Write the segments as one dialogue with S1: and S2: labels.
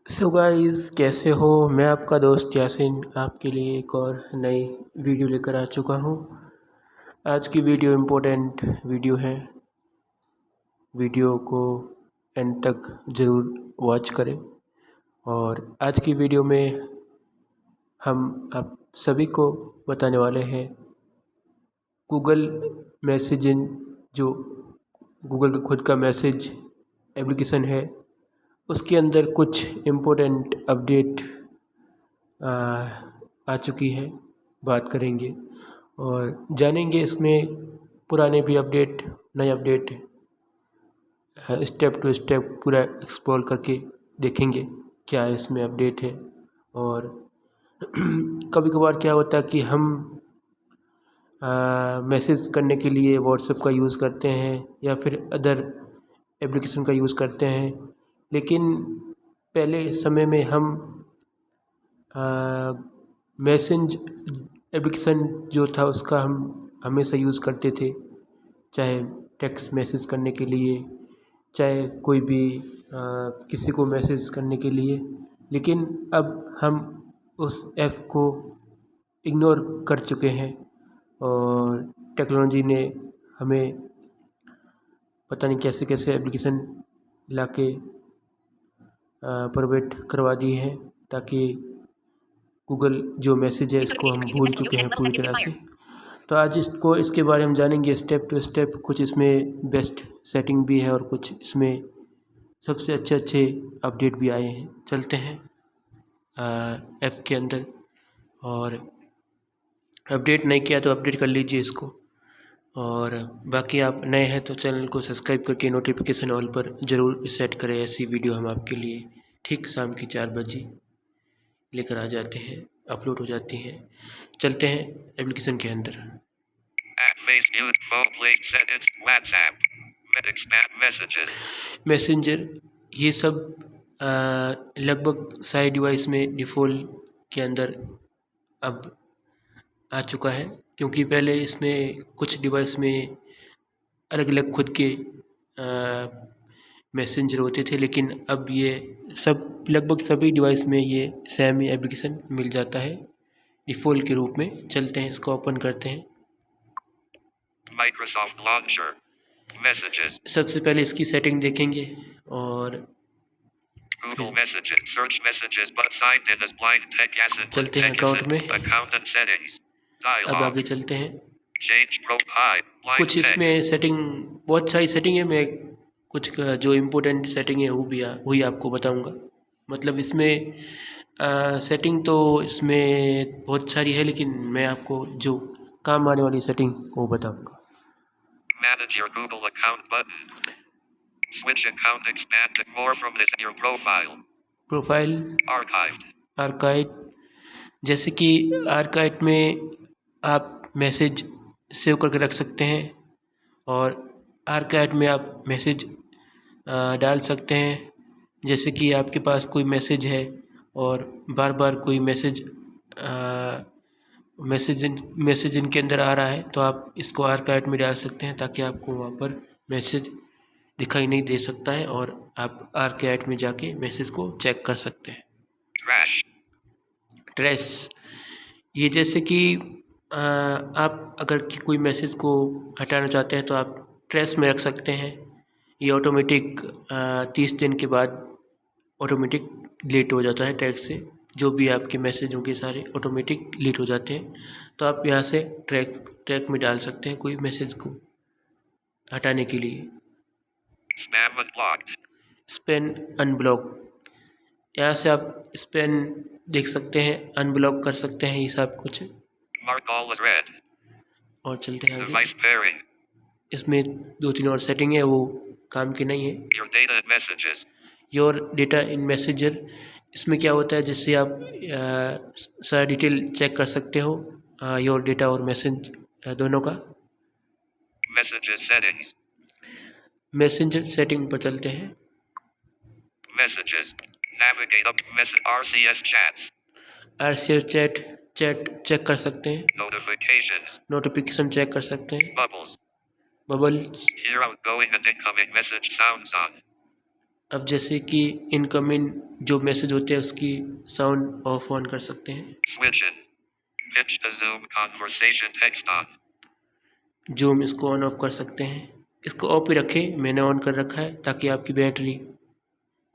S1: So guys, कैसे हो। मैं आपका दोस्त यासिन आपके लिए एक और नई वीडियो लेकर आ चुका हूँ। आज की वीडियो इम्पोर्टेंट वीडियो है। वीडियो को एंड तक ज़रूर वॉच करें। और आज की वीडियो में हम आप सभी को बताने वाले हैं गूगल मैसेजिंग, जो गूगल का खुद का मैसेज एप्लीकेशन है, उसके अंदर कुछ इम्पोर्टेंट अपडेट आ चुकी है। बात करेंगे और जानेंगे इसमें पुराने भी अपडेट, नए अपडेट, स्टेप टू स्टेप पूरा एक्सप्लोर करके देखेंगे क्या इसमें अपडेट है। और कभी कभार क्या होता है कि हम मैसेज करने के लिए व्हाट्सएप का यूज़ करते हैं या फिर अदर एप्लीकेशन का यूज़ करते हैं, लेकिन पहले समय में हम मैसेज एप्लीकेशन जो था उसका हम हमेशा यूज़ करते थे, चाहे टेक्स्ट मैसेज करने के लिए, चाहे कोई भी किसी को मैसेज करने के लिए। लेकिन अब हम उस ऐप को इग्नोर कर चुके हैं और टेक्नोलॉजी ने हमें पता नहीं कैसे कैसे एप्लीकेशन लाके प्रोवाइड करवा दी है, ताकि गूगल जो मैसेज है इसको हम भूल चुके हैं पूरी तरह से। तो आज इसको इसके बारे में जानेंगे स्टेप टू स्टेप। कुछ इसमें बेस्ट सेटिंग भी है और कुछ इसमें सबसे अच्छे अच्छे अपडेट भी आए हैं। चलते हैं ऐप के अंदर, और अपडेट नहीं किया तो अपडेट कर लीजिए इसको। और बाकी आप नए हैं तो चैनल को सब्सक्राइब करके नोटिफिकेशन ऑल पर ज़रूर सेट करें। ऐसी वीडियो हम आपके लिए ठीक शाम की 4 बजे लेकर आ जाते हैं, अपलोड हो जाती हैं। चलते हैं एप्लीकेशन के अंदर। मैसेंजर ये सब लगभग सारे डिवाइस में डिफ़ॉल्ट के अंदर अब आ चुका है, क्योंकि पहले इसमें कुछ डिवाइस में अलग अलग खुद के मैसेंजर होते थे, लेकिन अब ये सब लगभग सभी डिवाइस में ये सेम ही एप्लीकेशन मिल जाता है डिफ़ॉल्ट के रूप में। चलते हैं, इसको ओपन करते हैं।
S2: Microsoft Launcher, Messages,
S1: सबसे पहले इसकी सेटिंग देखेंगे और
S2: Google Messages, Search Messages, but signed in as blind Tech Yasin,
S1: चलते हैं अकाउंट में।
S2: Account and Settings,
S1: अब
S2: Dialog,
S1: आगे चलते हैं।
S2: Change Profile, Blind
S1: कुछ
S2: Tech,
S1: इसमें सेटिंग, बहुत सारी सेटिंग है। मैं कुछ जो इम्पोर्टेंट सेटिंग है वही आपको बताऊंगा। मतलब इसमें सेटिंग तो इसमें बहुत सारी है, लेकिन मैं आपको जो काम आने वाली सेटिंग वो बताऊंगा।
S2: Manage your Google account button. Switch account, expand it more from this in your profile.
S1: Profile,
S2: Archived.
S1: Archive, जैसे कि आर्काइव में आप मैसेज सेव करके रख सकते हैं और आर्काइव में आप मैसेज डाल सकते हैं। जैसे कि आपके पास कोई मैसेज है और बार बार कोई मैसेज इनके अंदर आ रहा है, तो आप इसको आर्काइव में डाल सकते हैं, ताकि आपको वहाँ पर मैसेज दिखाई नहीं दे सकता है और आप आर्काइव में जाके मैसेज को चेक कर सकते हैं।
S2: Trash.
S1: ट्रेस, ये जैसे कि आप अगर कोई मैसेज को हटाना चाहते हैं तो आप ट्रेस में रख सकते हैं। ये ऑटोमेटिक 30 दिन के बाद ऑटोमेटिक डिलीट हो जाता है ट्रैश से। जो भी आपके मैसेज होंगे सारे ऑटोमेटिक डिलीट हो जाते हैं। तो आप यहाँ से ट्रैक में डाल सकते हैं कोई मैसेज को हटाने के लिए।
S2: Spam unblocked.
S1: स्पैम अनब्लॉक, यहाँ से आप स्पैम देख सकते हैं, अनब्लॉक कर सकते हैं, ये सब कुछ।
S2: Mark all as read.
S1: और चलते हैं आगे।
S2: Device pairing.
S1: इसमें 2-3 और सेटिंग है, वो काम की नहीं है।
S2: Your data and messages.
S1: Your data in messenger, इसमें क्या होता है, जिससे आप सारा डिटेल चेक कर सकते हो योर डेटा और मैसेज दोनों का।
S2: Messages settings.
S1: मैसेंजर सेटिंग पर चलते हैं।
S2: Messages. Navigate up. RCS chats.
S1: RCS chat check कर सकते हैं।
S2: Notifications.
S1: नोटिफिकेशन चेक कर सकते हैं।
S2: Bubbles.
S1: Bubbles,
S2: Hear outgoing and incoming message sounds on.
S1: अब जैसे कि इनकमिंग जो मैसेज होते हैं उसकी साउंड ऑफ ऑन कर सकते हैं।
S2: Switch in. Pitch to Zoom conversation text on.
S1: Zoom इसको ऑन ऑफ कर सकते हैं। इसको ऑफ ही रखें, मैंने ऑन कर रखा है ताकि आपकी बैटरी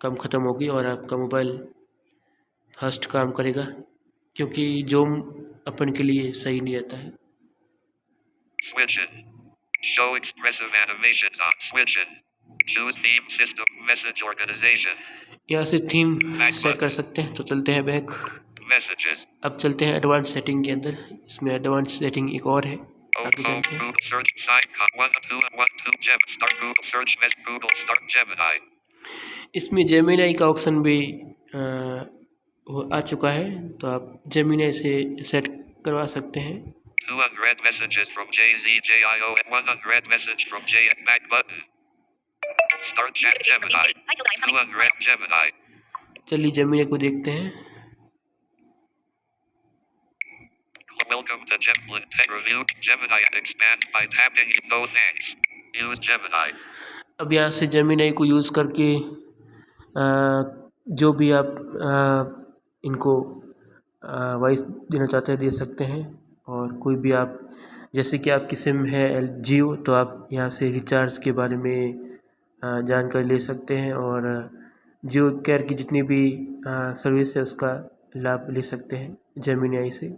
S1: कम ख़त्म होगी और आपका मोबाइल फास्ट काम करेगा, क्योंकि जूम अपन के लिए सही नहीं रहता है।
S2: Switch in. Show expressive animations on. Switch in. Choose theme system message organization.
S1: यहाँ से थीम सेट कर सकते हैं। तो चलते हैं बैक।
S2: Messages.
S1: अब चलते हैं एडवांस सेटिंग के अंदर। इसमें एडवांस सेटिंग एक और है, आगे
S2: Google
S1: चलते हैं।
S2: search sign 1212 Gem start Google search mess Google start Gemini.
S1: इसमें जेमिनाई का ऑप्शन भी वो आ चुका है, तो आप जेमिनाई से सेट करवा सकते हैं।
S2: 2 unread messages from JZJIO and 1 unread message from J and back button. Start chat Gemini. 2 unread Gemini.
S1: चलिए जेमिनाई को देखते हैं।
S2: Welcome to Gemini Tech Review. Gemini and expand by tapping no thanks. Use Gemini.
S1: अब यहाँ से Gemini को use करके जो भी आप इनको वॉइस देना चाहते हैं दे सकते हैं। और कोई भी आप, जैसे कि आपकी सिम है जियो, तो आप यहाँ से रिचार्ज के बारे में जानकारी ले सकते हैं और जियो केयर की जितनी भी सर्विस है उसका लाभ ले सकते हैं जेमिनाई से।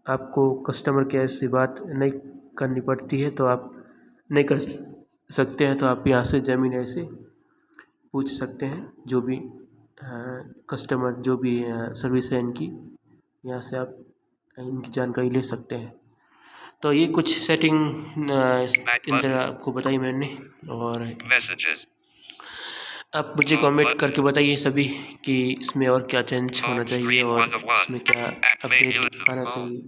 S1: आपको कस्टमर केयर से बात नहीं करनी पड़ती है, तो आप नहीं कर सकते हैं तो आप यहाँ से जेमिनाई से पूछ सकते हैं। जो भी कस्टमर जो भी सर्विस है इनकी, यहाँ से आप इनकी जानकारी ले सकते हैं। तो ये कुछ सेटिंग इन तरह आपको बताई मैंने। और
S2: Messages.
S1: आप मुझे कमेंट करके बताइए सभी कि इसमें और क्या चेंज होना चाहिए और इसमें क्या अपडेट आना चाहिए।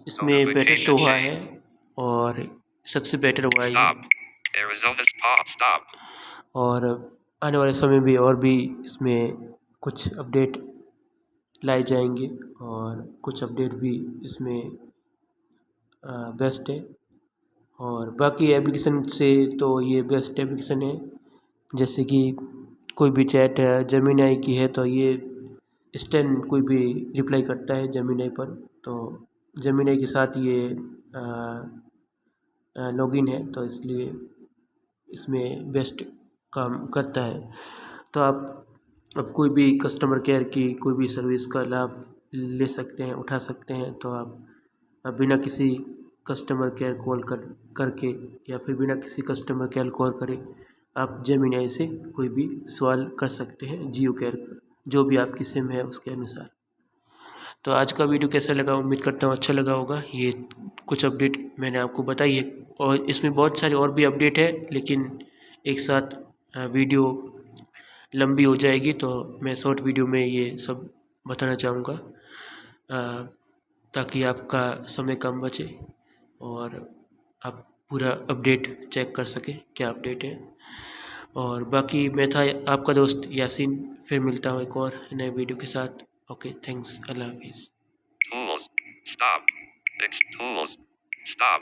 S1: इसमें बेटर तो हुआ है और सबसे बेटर हुआ है
S2: Stop. Arizona's pop. Stop.
S1: और आने वाले समय में और भी इसमें कुछ अपडेट लाए जाएंगे और कुछ अपडेट भी इसमें बेस्ट है। और बाकी एप्लीकेशन से तो ये बेस्ट एप्लीकेशन है। जैसे कि कोई भी चैट है जेमिनाई की है तो ये इंस्टेंट कोई भी रिप्लाई करता है जेमिनाई पर, तो जेमिनाई के साथ ये लॉगिन है, तो इसलिए इसमें बेस्ट काम करता है। तो आप अब कोई भी कस्टमर केयर की कोई भी सर्विस का लाभ ले सकते हैं, उठा सकते हैं। तो आप बिना किसी कस्टमर केयर कॉल करके या फिर बिना किसी कस्टमर केयर कॉल करे आप जेमिनाई से कोई भी सवाल कर सकते हैं जियो केयर का, जो भी आपकी सिम है उसके अनुसार। तो आज का वीडियो कैसा लगा, उम्मीद करता हूँ अच्छा लगा होगा। ये कुछ अपडेट मैंने आपको बताई है और इसमें बहुत सारे और भी अपडेट है, लेकिन एक साथ वीडियो लंबी हो जाएगी, तो मैं शॉर्ट वीडियो में ये सब बताना चाहूँगा ताकि आपका समय कम बचे और आप पूरा अपडेट चेक कर सकें क्या अपडेट है। और बाकी मैं था आपका दोस्त यासीन, फिर मिलता हूँ एक और नए वीडियो के साथ। ओके, थैंक्स, अल्लाह हाफिज़।
S2: Tools. Stop. Tools. Stop.